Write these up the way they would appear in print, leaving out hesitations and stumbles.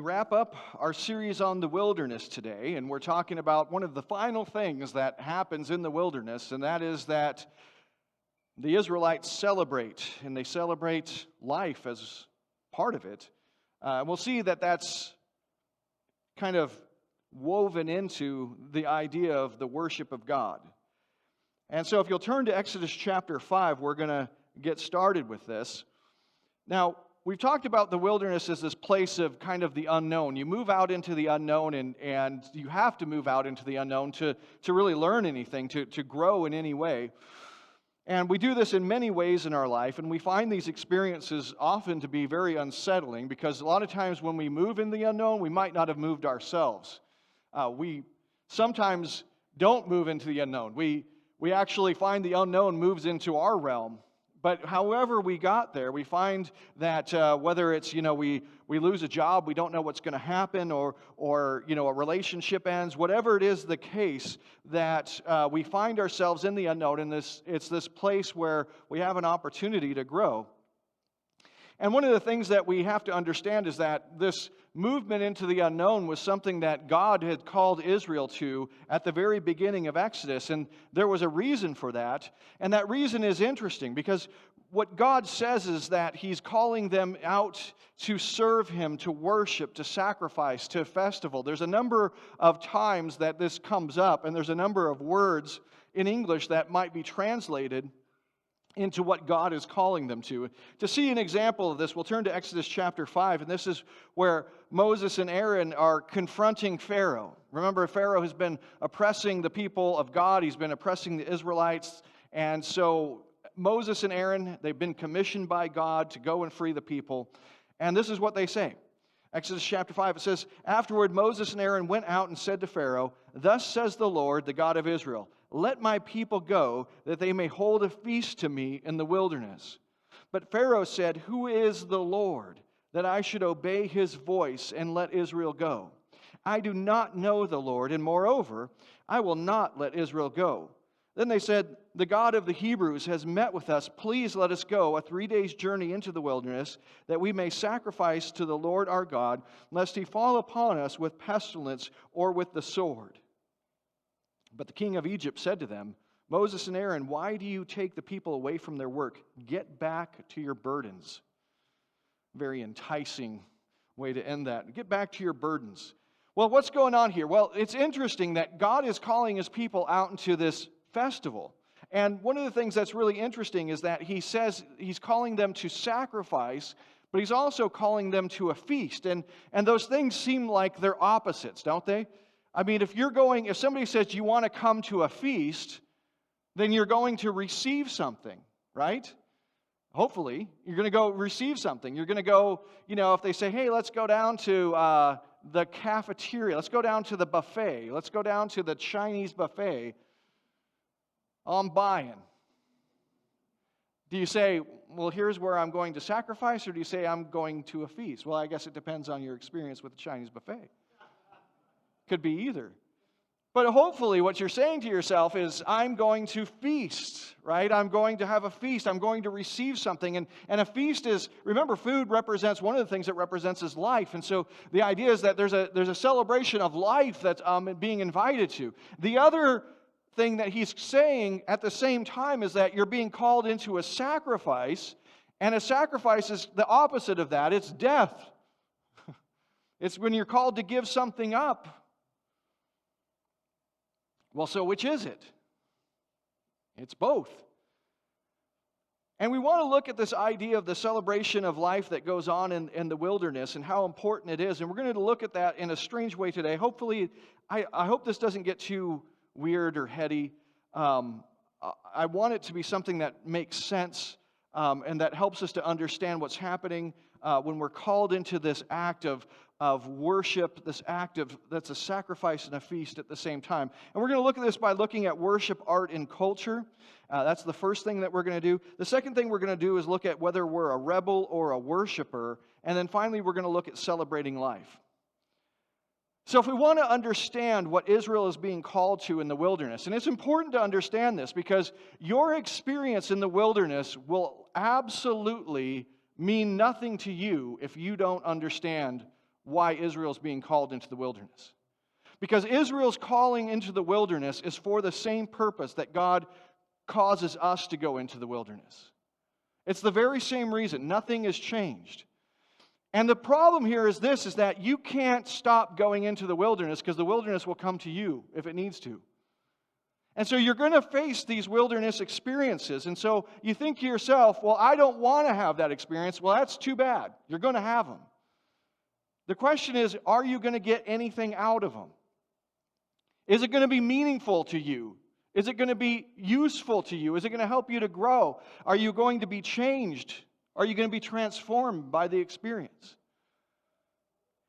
wrap up our series on the wilderness today, and we're talking about one of the final things that happens in the wilderness, and that is that the Israelites celebrate, and they celebrate life as part of it. We'll see that that's kind of woven into the idea of the worship of God. And so if you'll turn to Exodus chapter 5, we're going to get started with this. Now, we've talked about the wilderness as this place of kind of the unknown. You move out into the unknown, and you have to move out into the unknown to really learn anything, to grow in any way. And we do this in many ways in our life, and we find these experiences often to be very unsettling because a lot of times when we move in the unknown, we might not have moved ourselves. We sometimes don't move into the unknown. We actually find the unknown moves into our realm. But however we got there, we find that whether it's, we lose a job, we don't know what's going to happen, or a relationship ends, whatever it is the case, that we find ourselves in the unknown, and it's this place where we have an opportunity to grow. And one of the things that we have to understand is that this movement into the unknown was something that God had called Israel to at the very beginning of Exodus, and there was a reason for that. And that reason is interesting because what God says is that He's calling them out to serve Him, to worship, to sacrifice, to festival. There's a number of times that this comes up, and there's a number of words in English that might be translated into what God is calling them to. To see an example of this, we'll turn to Exodus chapter 5, and this is where Moses and Aaron are confronting Pharaoh. Remember, Pharaoh has been oppressing the people of God. He's been oppressing the Israelites, and so Moses and Aaron, they've been commissioned by God to go and free the people, and this is what they say. Exodus chapter 5, it says, "Afterward Moses and Aaron went out and said to Pharaoh, 'Thus says the Lord, the God of Israel, let my people go, that they may hold a feast to me in the wilderness.' But Pharaoh said, 'Who is the Lord, that I should obey His voice and let Israel go? I do not know the Lord, and moreover, I will not let Israel go.' Then they said, 'The God of the Hebrews has met with us. Please let us go a 3 days' journey into the wilderness, that we may sacrifice to the Lord our God, lest He fall upon us with pestilence or with the sword.' But the king of Egypt said to them, 'Moses and Aaron, why do you take the people away from their work? Get back to your burdens.'" Very enticing way to end that. Get back to your burdens. Well, what's going on here? Well, it's interesting that God is calling His people out into this festival. And one of the things that's really interesting is that He says He's calling them to sacrifice, but He's also calling them to a feast. And those things seem like they're opposites, don't they? I mean, if somebody says you want to come to a feast, then you're going to receive something, right? Hopefully, you're going to go receive something. You're going to go, if they say, "Hey, let's go down to the cafeteria. Let's go down to the buffet. Let's go down to the Chinese buffet. I'm buying." Do you say, "Well, here's where I'm going to sacrifice," or do you say, "I'm going to a feast"? Well, I guess it depends on your experience with the Chinese buffet. Could be either. But hopefully what you're saying to yourself is, I'm going to feast, right? I'm going to have a feast. I'm going to receive something. And a feast is, remember, food represents, one of the things it represents is life. And so the idea is that there's a celebration of life that's being invited to. The other thing that he's saying at the same time is that you're being called into a sacrifice, and a sacrifice is the opposite of that. It's death. It's when you're called to give something up. Well, so which is it? It's both. And we want to look at this idea of the celebration of life that goes on in the wilderness and how important it is. And we're going to look at that in a strange way today. Hopefully, I hope this doesn't get too weird or heady. I want it to be something that makes sense and that helps us to understand what's happening when we're called into this act of worship, this act that's a sacrifice and a feast at the same time. And we're going to look at this by looking at worship, art, and culture. That's the first thing that we're going to do. The second thing we're going to do is look at whether we're a rebel or a worshiper. And then finally, we're going to look at celebrating life. So if we want to understand what Israel is being called to in the wilderness, and it's important to understand this because your experience in the wilderness will absolutely mean nothing to you if you don't understand why Israel's being called into the wilderness. Because Israel's calling into the wilderness is for the same purpose that God causes us to go into the wilderness. It's the very same reason. Nothing has changed. And the problem here is this, is that you can't stop going into the wilderness because the wilderness will come to you if it needs to. And so you're going to face these wilderness experiences. And so you think to yourself, well, I don't want to have that experience. Well, that's too bad. You're going to have them. The question is, are you going to get anything out of them? Is it going to be meaningful to you? Is it going to be useful to you? Is it going to help you to grow? Are you going to be changed? Are you going to be transformed by the experience?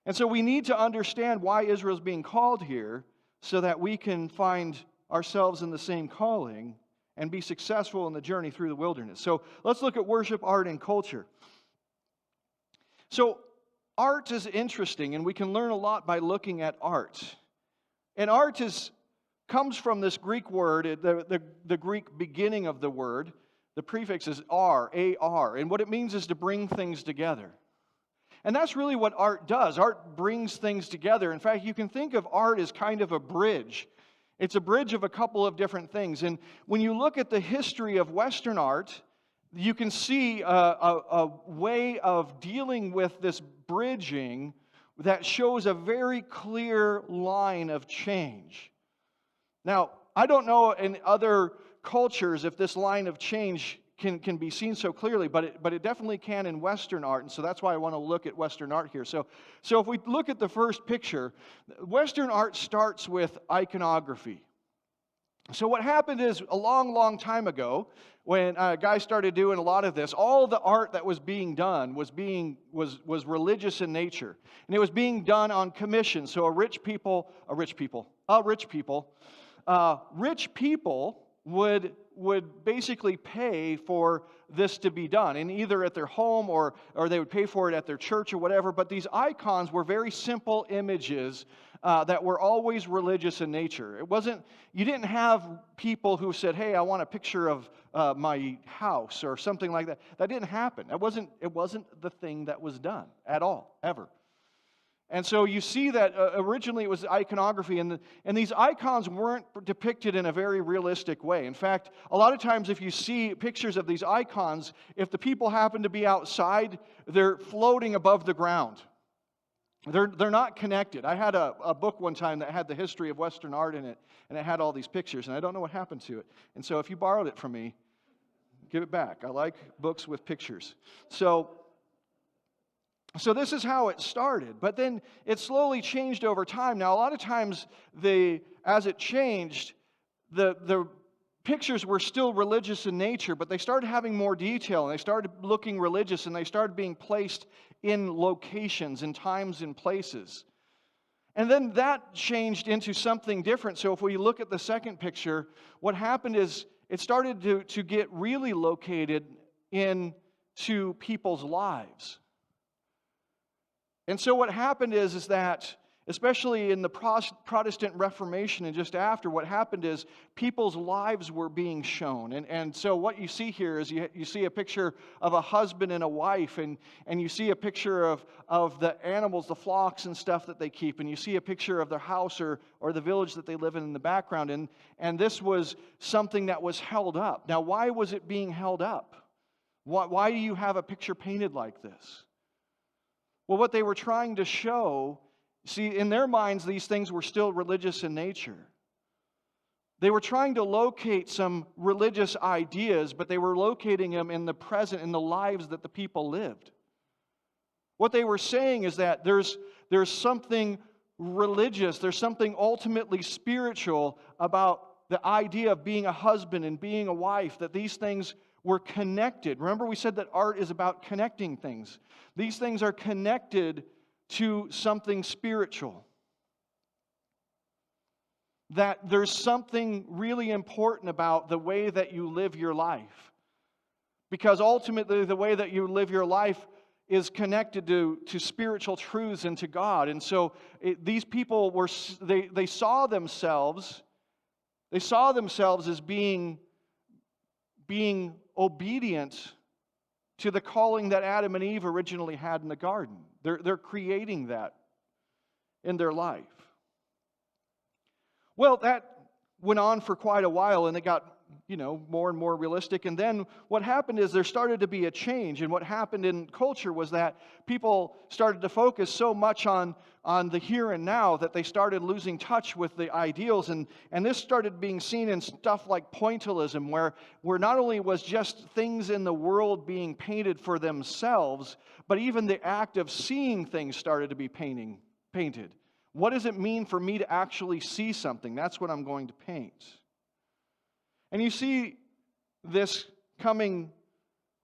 And so we need to understand why Israel's being called here so that we can find ourselves in the same calling and be successful in the journey through the wilderness. So let's look at worship, art, and culture. So art is interesting, and we can learn a lot by looking at art. And art comes from this Greek word, the Greek beginning of the word. The prefix is ar, A-R, and what it means is to bring things together. And that's really what art does. Art brings things together. In fact, you can think of art as kind of a bridge. It's a bridge of a couple of different things. And when you look at the history of Western art, you can see a way of dealing with this bridging that shows a very clear line of change. Now, I don't know in other cultures if this line of change can be seen so clearly, but it definitely can in Western art, and so that's why I want to look at Western art here. So if we look at the first picture, Western art starts with iconography. So what happened is a long time ago, when guys started doing a lot of this, all the art that was being done was religious in nature, and it was being done on commission. So rich people would basically pay for this to be done, and either at their home or they would pay for it at their church or whatever. But these icons were very simple images that were always religious in nature. You didn't have people who said, "Hey, I want a picture of my house," or something like that. That didn't happen. It wasn't the thing that was done at all, ever. And so you see that originally it was iconography, and these icons weren't depicted in a very realistic way. In fact, a lot of times if you see pictures of these icons, if the people happen to be outside, they're floating above the ground. They're not connected. I had a book one time that had the history of Western art in it, and it had all these pictures, and I don't know what happened to it. And so if you borrowed it from me, give it back. I like books with pictures. So this is how it started, but then it slowly changed over time. Now, a lot of times, as it changed, the pictures were still religious in nature, but they started having more detail, and they started looking religious, and they started being placed in locations, in times, and places. And then that changed into something different. So if we look at the second picture, what happened is it started to get really located into people's lives. And so what happened is that, especially in the Protestant Reformation and just after, what happened is people's lives were being shown. And so what you see here is you see a picture of a husband and a wife, and you see a picture of the animals, the flocks and stuff that they keep, and you see a picture of their house or the village that they live in the background. And this was something that was held up. Now, why was it being held up? Why do you have a picture painted like this? Well, what they were trying to show, see, in their minds, these things were still religious in nature. They were trying to locate some religious ideas, but they were locating them in the present, in the lives that the people lived. What they were saying is that there's something religious, there's something ultimately spiritual about the idea of being a husband and being a wife, that these things were connected. Remember, we said that art is about connecting things. These things are connected to something spiritual. That there's something really important about the way that you live your life. Because ultimately, the way that you live your life is connected to spiritual truths and to God. And so these people they saw themselves as being obedient to the calling that Adam and Eve originally had in the garden. They're creating that in their life. Well, that went on for quite a while, and it got, more and more realistic. And then what happened is there started to be a change. And what happened in culture was that people started to focus so much on the here and now that they started losing touch with the ideals. And this started being seen in stuff like pointillism, where not only was just things in the world being painted for themselves, but even the act of seeing things started to be painted. What does it mean for me to actually see something? That's what I'm going to paint. And you see this coming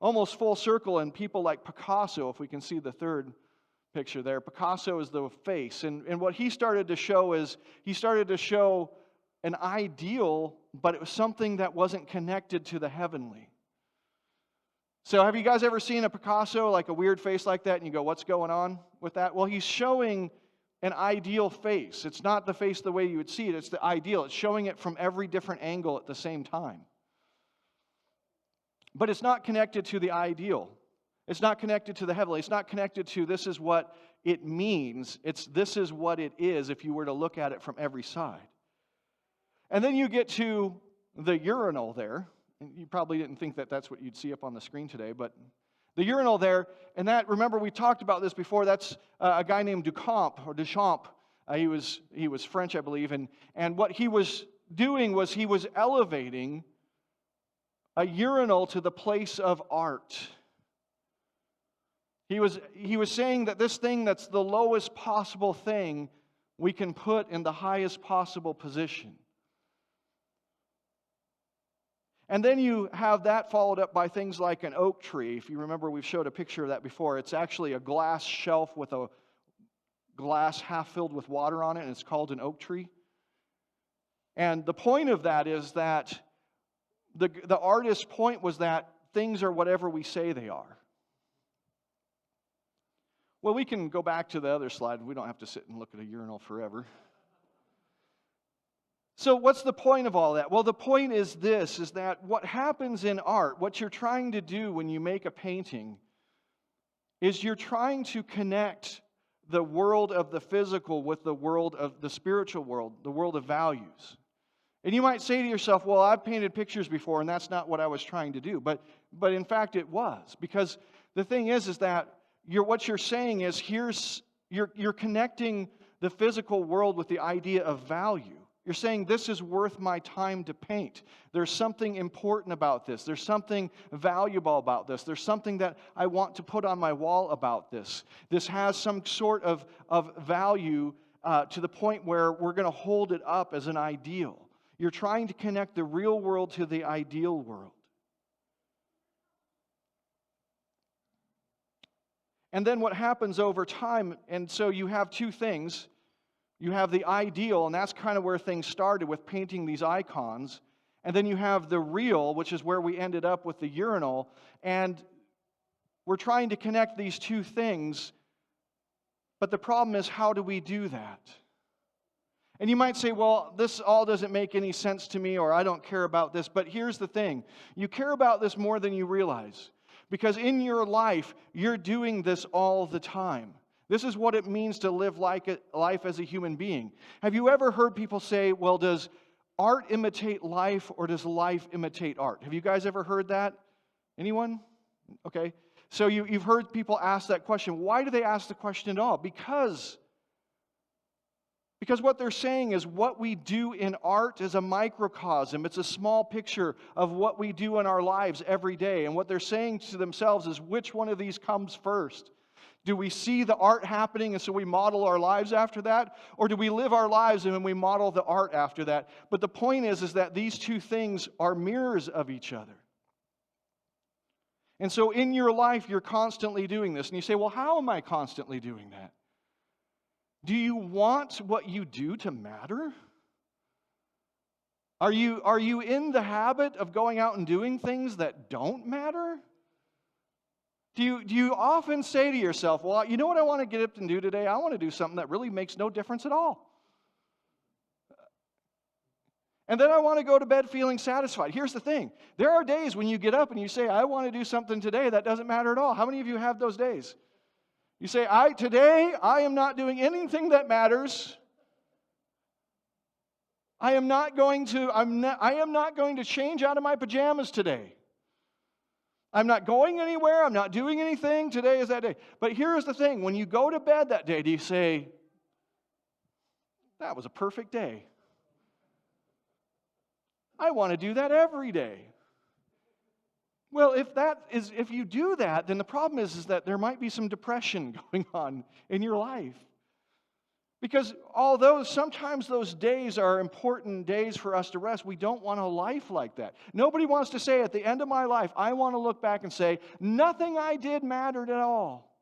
almost full circle in people like Picasso, if we can see the third picture there. Picasso is the face. And what he started to show is, he started to show an ideal, but it was something that wasn't connected to the heavenly. So have you guys ever seen a Picasso, like a weird face like that, and you go, what's going on with that? Well, he's showing an ideal face. It's not the face the way you would see it. It's the ideal. It's showing it from every different angle at the same time. But it's not connected to the ideal. It's not connected to the heavenly. It's not connected to this is what it means. It's this is what it is if you were to look at it from every side. And then you get to the urinal there. And you probably didn't think that that's what you'd see up on the screen today, but the urinal there, and that, remember we talked about this before, that's a guy named Duchamp. He was French, I believe, and what he was doing was he was elevating a urinal to the place of art. He was saying that this thing that's the lowest possible thing we can put in the highest possible position. And then you have that followed up by things like an oak tree. If you remember, we've showed a picture of that before. It's actually a glass shelf with a glass half filled with water on it, and it's called an oak tree. And the point of that is that the artist's point was that things are whatever we say they are. Well, we can go back to the other slide. We don't have to sit and look at a urinal forever. So what's the point of all that? Well, the point is this, is that what happens in art, what you're trying to do when you make a painting, is you're trying to connect the world of the physical with the world of the spiritual world, the world of values. And you might say to yourself, well, I've painted pictures before, and that's not what I was trying to do. But in fact, it was. Because the thing is that what you're saying is, you're connecting the physical world with the idea of value. You're saying, this is worth my time to paint. There's something important about this. There's something valuable about this. There's something that I want to put on my wall about this. This has some sort of value to the point where we're going to hold it up as an ideal. You're trying to connect the real world to the ideal world. And then what happens over time, and so you have two things. You have the ideal, and that's kind of where things started with painting these icons. And then you have the real, which is where we ended up with the urinal. And we're trying to connect these two things. But the problem is, how do we do that? And you might say, well, this all doesn't make any sense to me, or I don't care about this. But here's the thing. You care about this more than you realize. Because in your life, you're doing this all the time. This is what it means to live life as a human being. Have you ever heard people say, well, does art imitate life or does life imitate art? Have you guys ever heard that? Anyone? Okay. So you've heard people ask that question. Why do they ask the question at all? Because what they're saying is what we do in art is a microcosm. It's a small picture of what we do in our lives every day. And what they're saying to themselves is, which one of these comes first? Do we see the art happening and so we model our lives after that? Or do we live our lives and then we model the art after that? But the point is that these two things are mirrors of each other. And so in your life, you're constantly doing this. And you say, well, how am I constantly doing that? Do you want what you do to matter? Are you in the habit of going out and doing things that don't matter? Do you often say to yourself, well, you know what I want to get up and do today? I want to do something that really makes no difference at all. And then I want to go to bed feeling satisfied. Here's the thing. There are days when you get up and you say, I want to do something today that doesn't matter at all. How many of you have those days? You say, today I am not doing anything that matters. I am not going to change out of my pajamas today. I'm not going anywhere. I'm not doing anything. Today is that day. But here's the thing. When you go to bed that day, do you say, that was a perfect day? I want to do that every day. Well, if you do that, then the problem is that there might be some depression going on in your life. Because although sometimes those days are important days for us to rest, we don't want a life like that. Nobody wants to say at the end of my life, I want to look back and say, nothing I did mattered at all.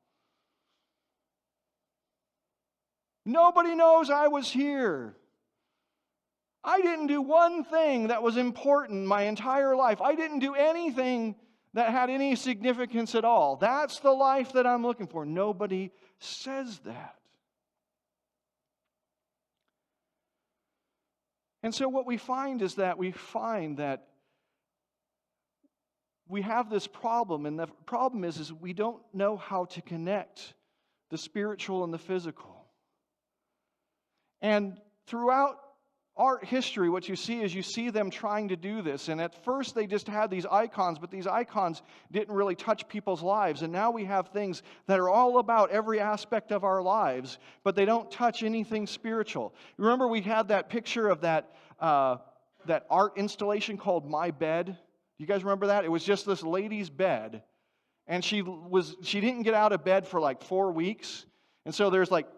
Nobody knows I was here. I didn't do one thing that was important my entire life. I didn't do anything that had any significance at all. That's the life that I'm looking for. Nobody says that. And so what we find is that we have this problem, and the problem is we don't know how to connect the spiritual and the physical. And throughout art history, what you see them trying to do this. And at first they just had these icons, but these icons didn't really touch people's lives. And now we have things that are all about every aspect of our lives, but they don't touch anything spiritual. Remember we had that picture of that art installation called My Bed? Do you guys remember that? It was just this lady's bed. And she didn't get out of bed for like 4 weeks. And so there's like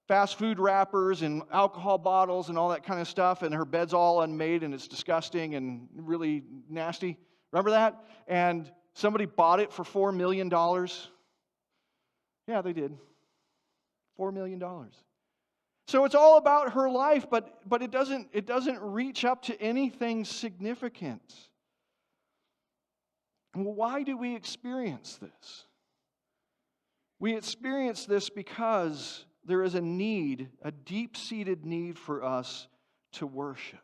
fast food wrappers and alcohol bottles and all that kind of stuff, and her bed's all unmade and it's disgusting and really nasty. Remember that? And somebody bought it for $4 million. Yeah, they did. $4 million. So it's all about her life, but it doesn't reach up to anything significant. Well, why do we experience this? We experience this because there is a deep-seated need for us to worship.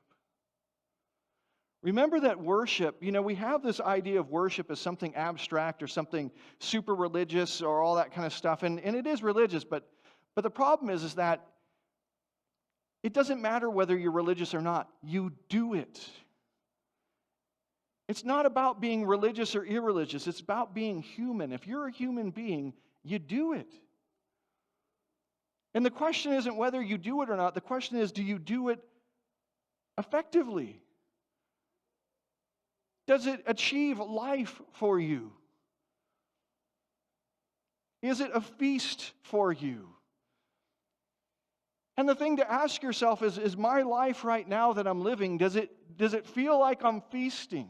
Remember that worship, we have this idea of worship as something abstract or something super religious or all that kind of stuff, and it is religious, but the problem is that it doesn't matter whether you're religious or not. You do it. It's not about being religious or irreligious. It's about being human. If you're a human being, you do it. And the question isn't whether you do it or not. The question is, do you do it effectively? Does it achieve life for you? Is it a feast for you? And the thing to ask yourself is my life right now that I'm living, does it feel like I'm feasting?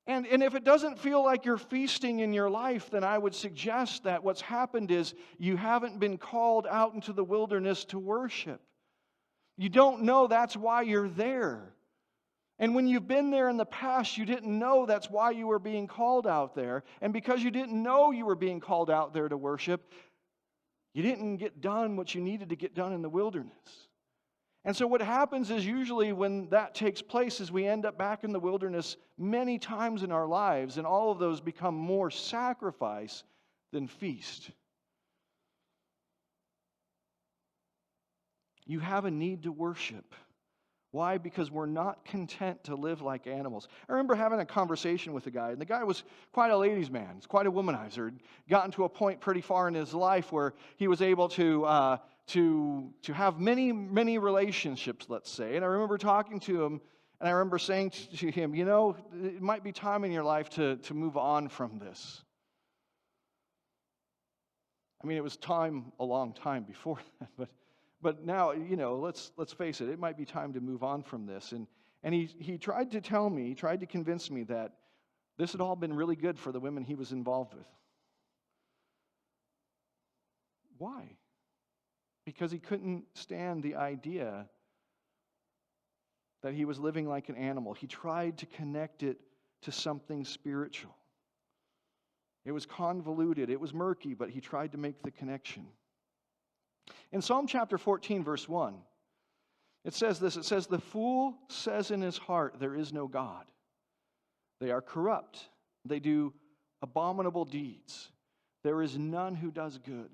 And if it doesn't feel like you're feasting in your life, then I would suggest that what's happened is you haven't been called out into the wilderness to worship. You don't know that's why you're there. And when you've been there in the past, you didn't know that's why you were being called out there. And because you didn't know you were being called out there to worship, you didn't get done what you needed to get done in the wilderness. And so what happens is usually when that takes place is we end up back in the wilderness many times in our lives, and all of those become more sacrifice than feast. You have a need to worship. Why? Because we're not content to live like animals. I remember having a conversation with a guy, and the guy was quite a ladies' man. He's quite a womanizer. He'd gotten to a point pretty far in his life where he was able to have many relationships, let's say. And I remember talking to him, and I remember saying to him, it might be time in your life to move on from this. I mean, it was time a long time before that, but now, let's face it, it might be time to move on from this. And he tried to tell me, he tried to convince me that this had all been really good for the women he was involved with. Why? Because he couldn't stand the idea that he was living like an animal. He tried to connect it to something spiritual. It was convoluted, it was murky, but he tried to make the connection. In Psalm chapter 14, verse 1, it says this, it says, "The fool says in his heart, there is no God. They are corrupt. They do abominable deeds. there is none who does good.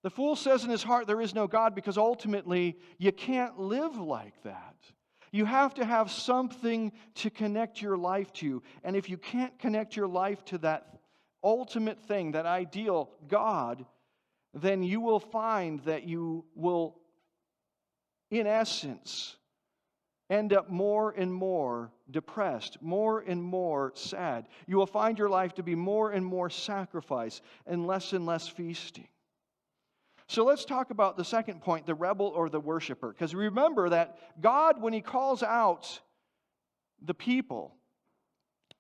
The fool says in his heart, there is no God, because ultimately you can't live like that. You have to have something to connect your life to. And if you can't connect your life to that ultimate thing, that ideal God, then you will find that you will, in essence, end up more and more depressed, more and more sad. You will find your life to be more and more sacrifice and less feasting. So let's talk about the second point, the rebel or the worshiper. Because remember that God, when He calls out the people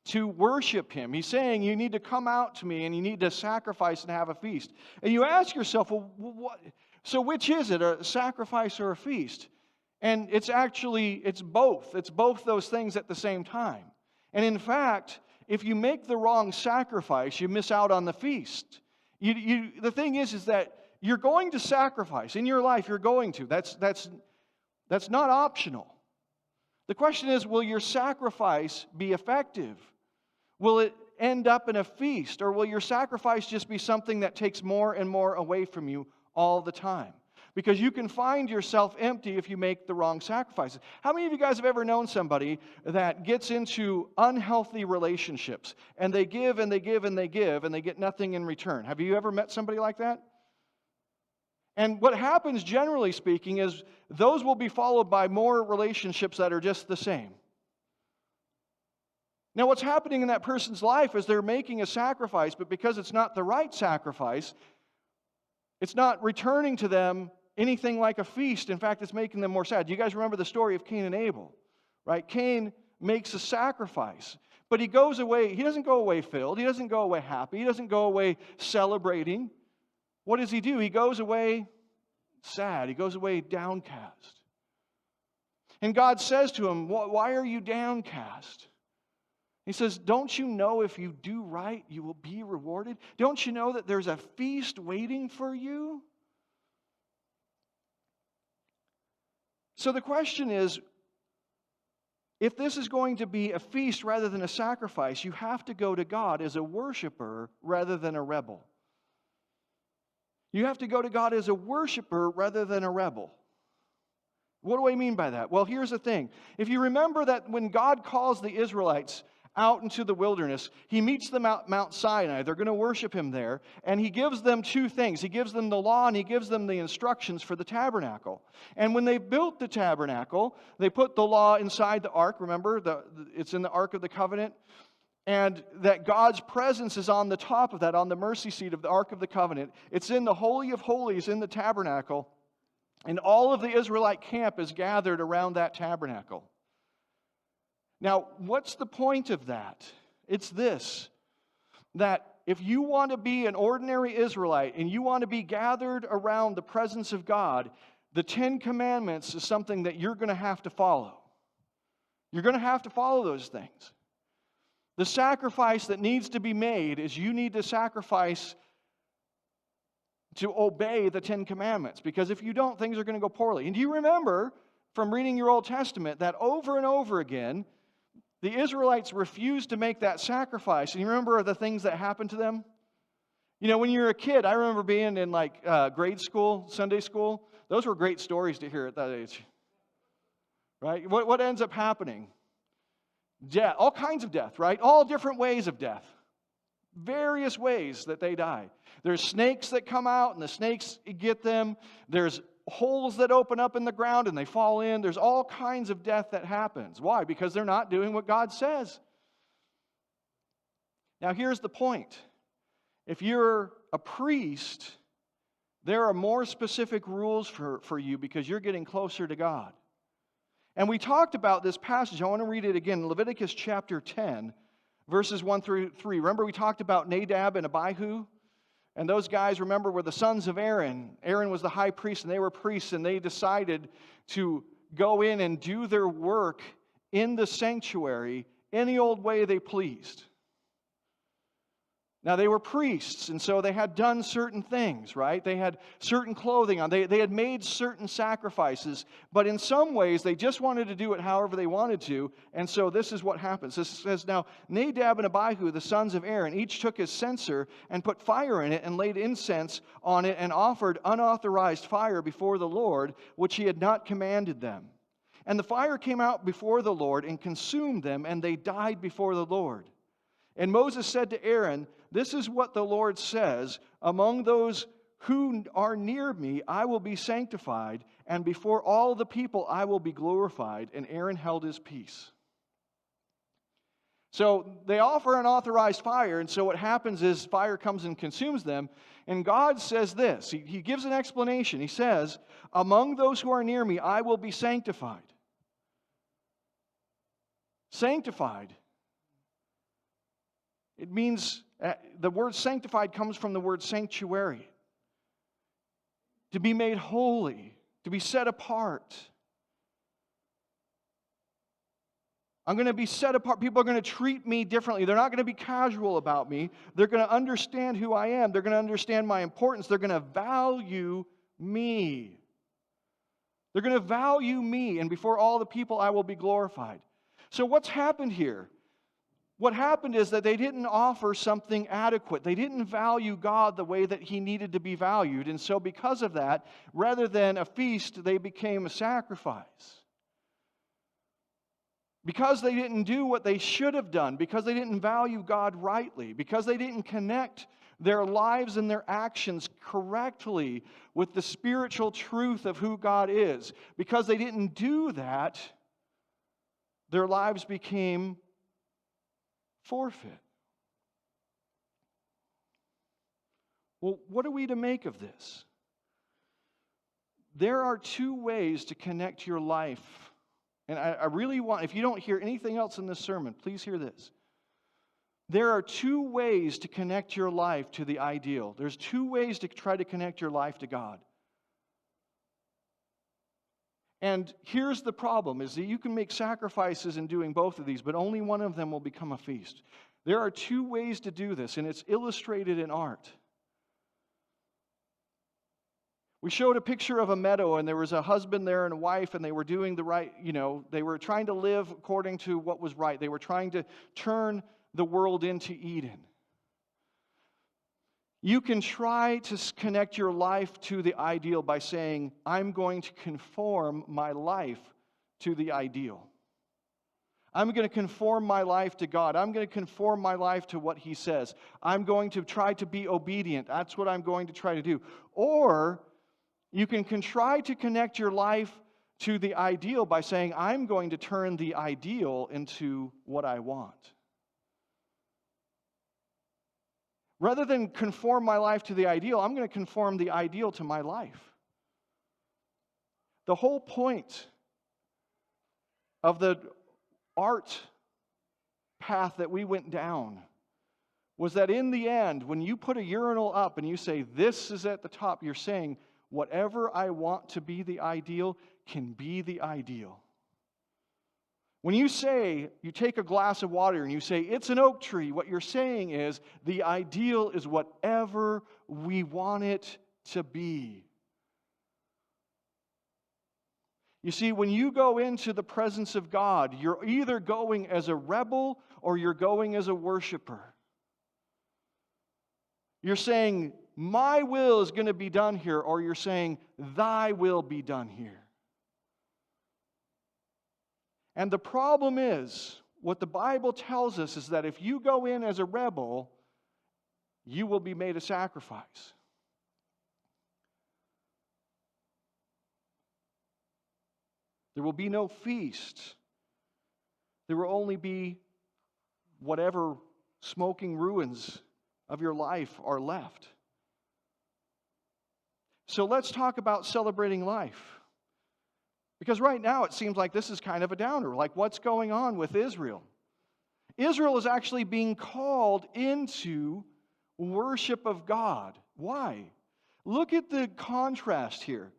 to worship Him, He's saying, you need to come out to me and you need to sacrifice and have a feast. And you ask yourself, well, what? So which is it, a sacrifice or a feast? And it's both. It's both those things at the same time. And in fact, if you make the wrong sacrifice, you miss out on the feast. The thing is that you're going to sacrifice. In your life, you're going to. That's not optional. The question is, will your sacrifice be effective? Will it end up in a feast? Or will your sacrifice just be something that takes more and more away from you all the time? Because you can find yourself empty if you make the wrong sacrifices. How many of you guys have ever known somebody that gets into unhealthy relationships and they give and they give and they give and they get nothing in return? Have you ever met somebody like that? And what happens, generally speaking, is those will be followed by more relationships that are just the same. Now, what's happening in that person's life is they're making a sacrifice, but because it's not the right sacrifice, it's not returning to them anything like a feast. In fact, it's making them more sad. You guys remember the story of Cain and Abel, right? Cain makes a sacrifice, but he goes away. He doesn't go away filled. He doesn't go away happy. He doesn't go away celebrating. What does he do? He goes away sad. He goes away downcast. And God says to him, why are you downcast? He says, don't you know if you do right, you will be rewarded? Don't you know that there's a feast waiting for you? So the question is, if this is going to be a feast rather than a sacrifice, you have to go to God as a worshiper rather than a rebel. You have to go to God as a worshiper rather than a rebel. What do I mean by that? Well, here's the thing. If you remember that when God calls the Israelites out into the wilderness, He meets them at Mount Sinai. They're going to worship Him there. And He gives them two things. He gives them the law and He gives them the instructions for the tabernacle. And when they built the tabernacle, they put the law inside the ark. Remember, it's in the Ark of the Covenant. And that God's presence is on the top of that, on the mercy seat of the Ark of the Covenant. It's in the Holy of Holies in the tabernacle. And all of the Israelite camp is gathered around that tabernacle. Now, what's the point of that? It's this, that if you want to be an ordinary Israelite and you want to be gathered around the presence of God, the Ten Commandments is something that you're going to have to follow. You're going to have to follow those things. The sacrifice that needs to be made is you need to sacrifice to obey the Ten Commandments. Because if you don't, things are going to go poorly. And do you remember from reading your Old Testament that over and over again, the Israelites refused to make that sacrifice? And you remember the things that happened to them? You know, when you're a kid, I remember being in grade school, Sunday school. Those were great stories to hear at that age. Right? What ends up happening? Death, all kinds of death, right? All different ways of death. Various ways that they die. There's snakes that come out and the snakes get them. There's holes that open up in the ground and they fall in. There's all kinds of death that happens. Why? Because they're not doing what God says. Now here's the point. If you're a priest, there are more specific rules for you because you're getting closer to God. And we talked about this passage. I want to read it again. Leviticus chapter 10, verses 1 through 3. Remember we talked about Nadab and Abihu? And those guys, remember, were the sons of Aaron. Aaron was the high priest, and they were priests, and they decided to go in and do their work in the sanctuary any old way they pleased. Now, they were priests, and so they had done certain things, right? They had certain clothing on. They had made certain sacrifices, but in some ways, they just wanted to do it however they wanted to, and so this is what happens. This says, "Now, Nadab and Abihu, the sons of Aaron, each took his censer and put fire in it and laid incense on it and offered unauthorized fire before the Lord, which he had not commanded them. And the fire came out before the Lord and consumed them, and they died before the Lord. And Moses said to Aaron, 'This is what the Lord says, among those who are near me, I will be sanctified, and before all the people I will be glorified.' And Aaron held his peace." So they offer unauthorized fire, and so what happens is fire comes and consumes them. And God says this, He gives an explanation. He says, "Among those who are near me, I will be sanctified." Sanctified. It means, the word sanctified comes from the word sanctuary. To be made holy, to be set apart. I'm going to be set apart. People are going to treat me differently. They're not going to be casual about me. They're going to understand who I am. They're going to understand my importance. They're going to value me. They're going to value me, and before all the people I will be glorified. So what's happened here? What happened is that they didn't offer something adequate. They didn't value God the way that He needed to be valued. And so because of that, rather than a feast, they became a sacrifice. Because they didn't do what they should have done, because they didn't value God rightly, because they didn't connect their lives and their actions correctly with the spiritual truth of who God is, because they didn't do that, their lives became forfeit. Well, what are we to make of this? There are two ways to connect your life. And I really want, if you don't hear anything else in this sermon, please hear this. There are two ways to connect your life to the ideal. There's two ways to try to connect your life to God. And here's the problem, is that you can make sacrifices in doing both of these, but only one of them will become a feast. There are two ways to do this, and it's illustrated in art. We showed a picture of a meadow, and there was a husband there and a wife, and they were doing the right, they were trying to live according to what was right. They were trying to turn the world into Eden. You can try to connect your life to the ideal by saying, I'm going to conform my life to the ideal. I'm going to conform my life to God. I'm going to conform my life to what He says. I'm going to try to be obedient. That's what I'm going to try to do. Or you can try to connect your life to the ideal by saying, I'm going to turn the ideal into what I want. Rather than conform my life to the ideal, I'm going to conform the ideal to my life. The whole point of the art path that we went down was that in the end, when you put a urinal up and you say, this is at the top, you're saying, whatever I want to be the ideal can be the ideal. When you say, you take a glass of water and you say, it's an oak tree, what you're saying is, the ideal is whatever we want it to be. You see, when you go into the presence of God, you're either going as a rebel or you're going as a worshiper. You're saying, my will is going to be done here, or you're saying, thy will be done here. And the problem is, what the Bible tells us is that if you go in as a rebel, you will be made a sacrifice. There will be no feast. There will only be whatever smoking ruins of your life are left. So let's talk about celebrating life. Because right now it seems like this is kind of a downer. Like, what's going on with Israel? Israel is actually being called into worship of God. Why? Look at the contrast here.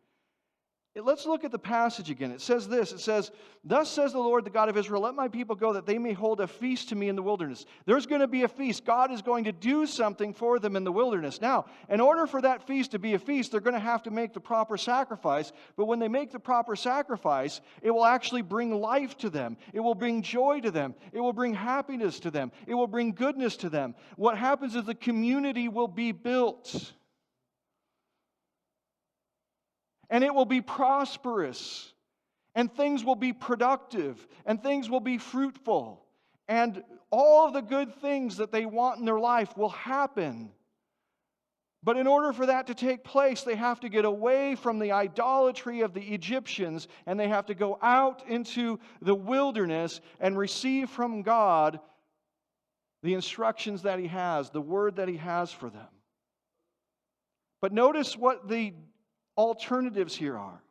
Let's look at the passage again. It says this. It says, "Thus says the Lord, the God of Israel, let my people go that they may hold a feast to me in the wilderness." There's going to be a feast. God is going to do something for them in the wilderness. Now, in order for that feast to be a feast, they're going to have to make the proper sacrifice. But when they make the proper sacrifice, it will actually bring life to them. It will bring joy to them. It will bring happiness to them. It will bring goodness to them. What happens is the community will be built. And it will be prosperous, and things will be productive, and things will be fruitful, and all of the good things that they want in their life will happen. But in order for that to take place, they have to get away from the idolatry of the Egyptians, and they have to go out into the wilderness and receive from God the instructions that He has, the word that He has for them. But notice what the alternatives here are.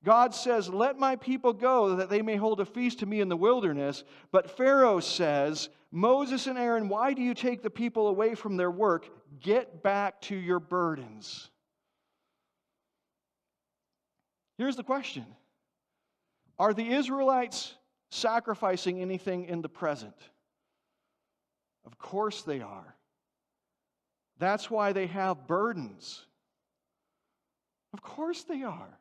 God says, "Let my people go that they may hold a feast to me in the wilderness." But Pharaoh says, "Moses and Aaron, why do you take the people away from their work? Get back to your burdens." Here's the question. Are the Israelites sacrificing anything in the present? Of course they are. That's why they have burdens. Of course they are.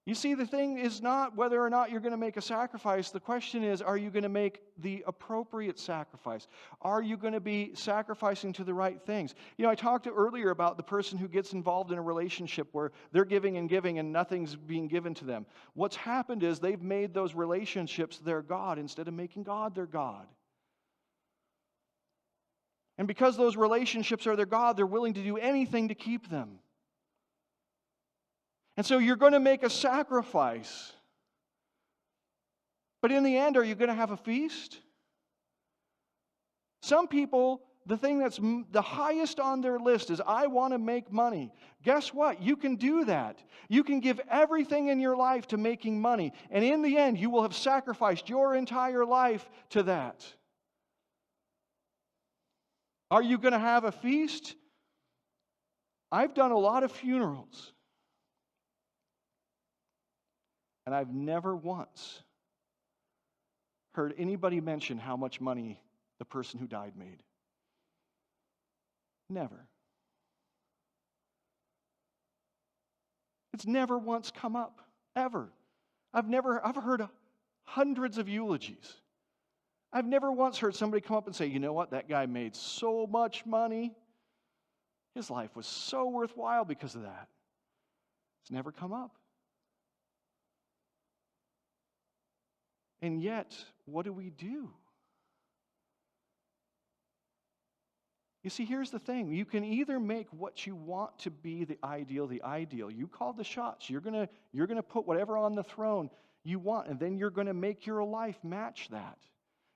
You see, the thing is not whether or not you're going to make a sacrifice. The question is, are you going to make the appropriate sacrifice? Are you going to be sacrificing to the right things? You know, I talked earlier about the person who gets involved in a relationship where they're giving and nothing's being given to them. What's happened is they've made those relationships their God instead of making God their God. And because those relationships are their God, they're willing to do anything to keep them. And so you're going to make a sacrifice. But in the end, are you going to have a feast? Some people, the thing that's the highest on their list is, I want to make money. Guess what? You can do that. You can give everything in your life to making money. And in the end, you will have sacrificed your entire life to that. Are you going to have a feast? I've done a lot of funerals. And I've never once heard anybody mention how much money the person who died made. Never. It's never once come up, ever. I've heard hundreds of eulogies. I've never once heard somebody come up and say, you know what, that guy made so much money. His life was so worthwhile because of that. It's never come up. And yet, what do? You see, here's the thing. You can either make what you want to be the ideal. You call the shots. You're going to put whatever on the throne you want, and then you're going to make your life match that.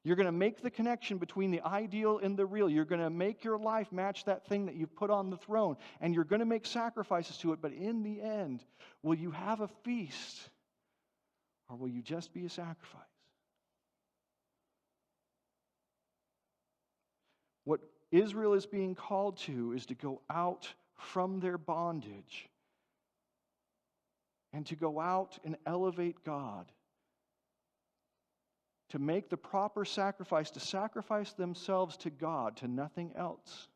You're going to make the connection between the ideal and the real. You're going to make your life match that thing that you've put on the throne, and you're going to make sacrifices to it. But in the end, will you have a feast, or will you just be a sacrifice? What Israel is being called to is to go out from their bondage and to go out and elevate God, to make the proper sacrifice, to sacrifice themselves to God, to nothing else.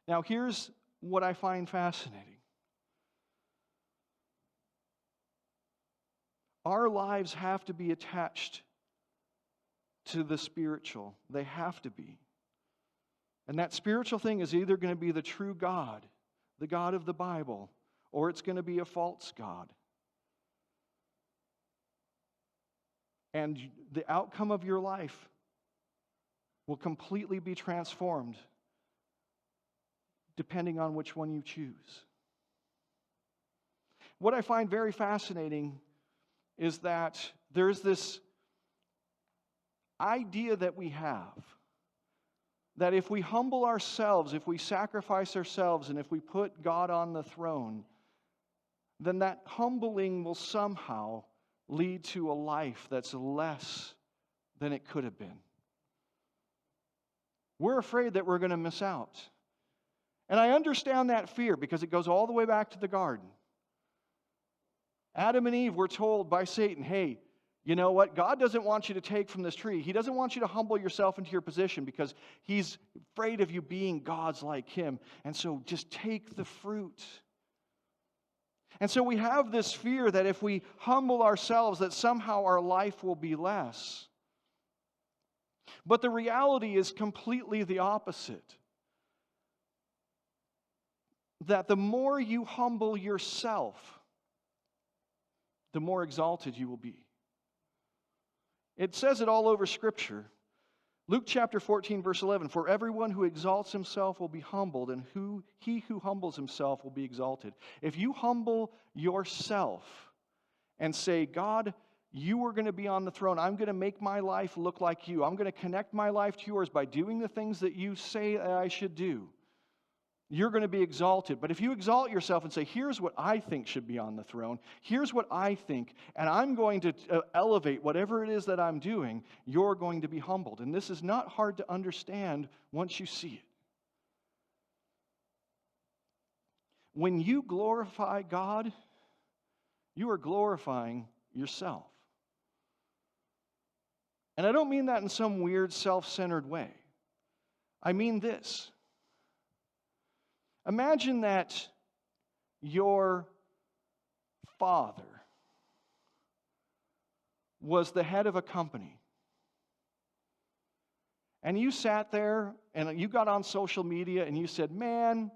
Now, here's what I find fascinating. Our lives have to be attached to the spiritual. They have to be. And that spiritual thing is either going to be the true God, the God of the Bible, or it's going to be a false God. And the outcome of your life will completely be transformed depending on which one you choose. What I find very fascinating is that there's this idea that we have that if we humble ourselves, if we sacrifice ourselves, and if we put God on the throne, then that humbling will somehow lead to a life that's less than it could have been. We're afraid that we're going to miss out. And I understand that fear because it goes all the way back to the garden. Adam and Eve were told by Satan, hey, you know what? God doesn't want you to take from this tree. He doesn't want you to humble yourself into your position because He's afraid of you being gods like Him. And so just take the fruit. And so we have this fear that if we humble ourselves, that somehow our life will be less. But the reality is completely the opposite. That the more you humble yourself, the more exalted you will be. It says it all over Scripture. Luke chapter 14, verse 11, for everyone who exalts himself will be humbled, and he who humbles himself will be exalted. If you humble yourself and say, God, you are going to be on the throne. I'm going to make my life look like you. I'm going to connect my life to yours by doing the things that you say that I should do. You're going to be exalted. But if you exalt yourself and say, here's what I think should be on the throne, here's what I think, and I'm going to elevate whatever it is that I'm doing, you're going to be humbled. And this is not hard to understand once you see it. When you glorify God, you are glorifying yourself. And I don't mean that in some weird, self-centered way. I mean this. Imagine that your father was the head of a company. And you sat there and you got on social media and you said, man,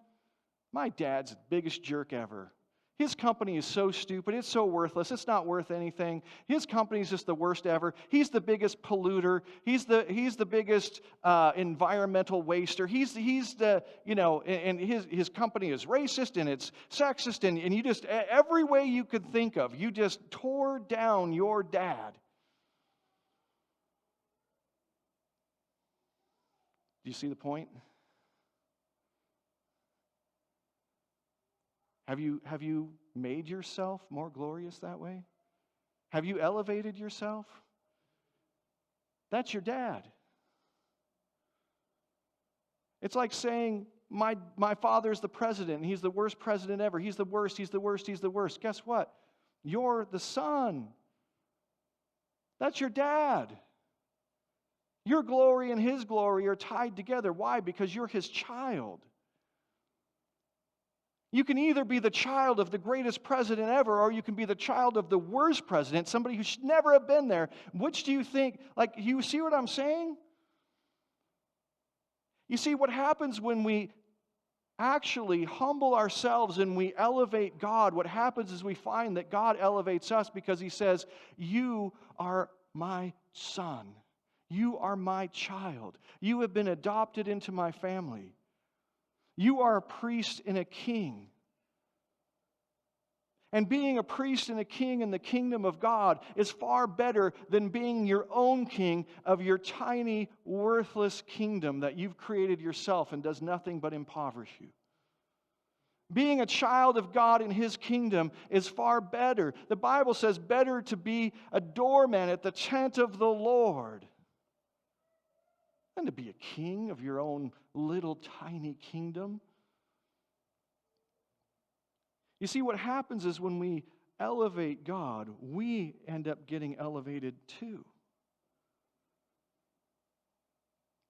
my dad's the biggest jerk ever. His company is so stupid. It's so worthless. It's not worth anything. His company is just the worst ever. He's the biggest polluter. He's the biggest environmental waster. He's the, you know, and his company is racist and it's sexist and you just, every way you could think of, you just tore down your dad. Do you see the point? Have you made yourself more glorious that way? Have you elevated yourself? That's your dad. It's like saying, my father's the president, and he's the worst president ever. He's the worst, he's the worst, he's the worst. Guess what? You're the son. That's your dad. Your glory and his glory are tied together. Why? Because you're his child. You can either be the child of the greatest president ever, or you can be the child of the worst president, somebody who should never have been there. Which do you think? Like, you see what I'm saying? You see, what happens when we actually humble ourselves and we elevate God, what happens is we find that God elevates us because He says, you are my son. You are my child. You have been adopted into my family. You are a priest and a king. And being a priest and a king in the kingdom of God is far better than being your own king of your tiny, worthless kingdom that you've created yourself and does nothing but impoverish you. Being a child of God in His kingdom is far better. The Bible says better to be a doorman at the tent of the Lord than to be a king of your own little tiny kingdom. You see, what happens is when we elevate God, we end up getting elevated too.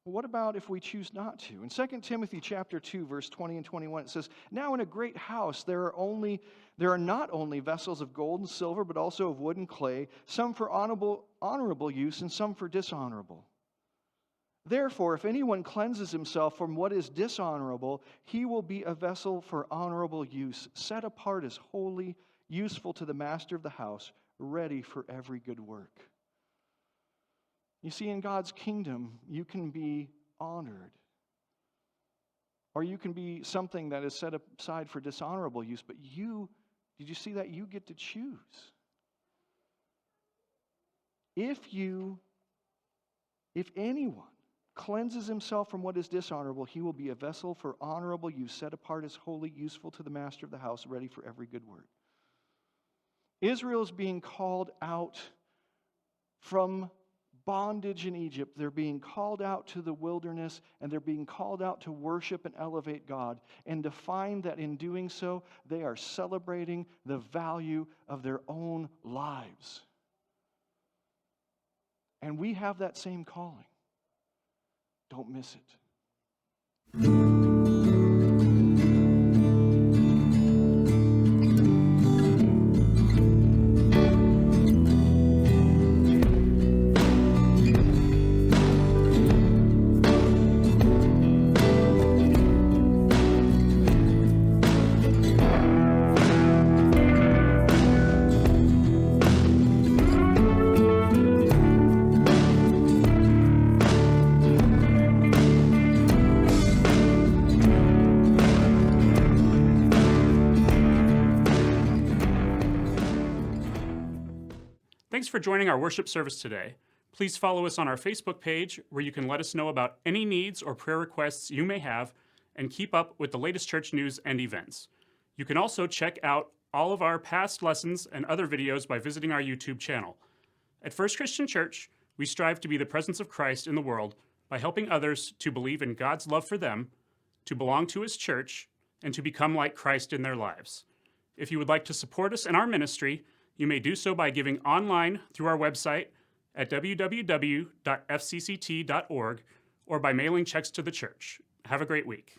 What about if we choose not to? In 2 Timothy chapter 2, verse 20 and 21, it says, now in a great house there are not only vessels of gold and silver, but also of wood and clay, some for honorable use and some for dishonorable. Therefore, if anyone cleanses himself from what is dishonorable, he will be a vessel for honorable use, set apart as holy, useful to the master of the house, ready for every good work. You see, in God's kingdom, you can be honored. Or you can be something that is set aside for dishonorable use, but did you see that? You get to choose. If anyone cleanses himself from what is dishonorable, he will be a vessel for honorable use, set apart as holy, useful to the master of the house, ready for every good work. Israel is being called out from bondage in Egypt, they're being called out to the wilderness, and they're being called out to worship and elevate God, and to find that in doing so, they are celebrating the value of their own lives. And we have that same calling. Don't miss it. Thanks for joining our worship service today. Please follow us on our Facebook page, where you can let us know about any needs or prayer requests you may have and keep up with the latest church news and events. You can also check out all of our past lessons and other videos by visiting our YouTube channel. At First Christian Church, we strive to be the presence of Christ in the world by helping others to believe in God's love for them, to belong to His church, and to become like Christ in their lives. If you would like to support us in our ministry, you may do so by giving online through our website at www.fcct.org or by mailing checks to the church. Have a great week.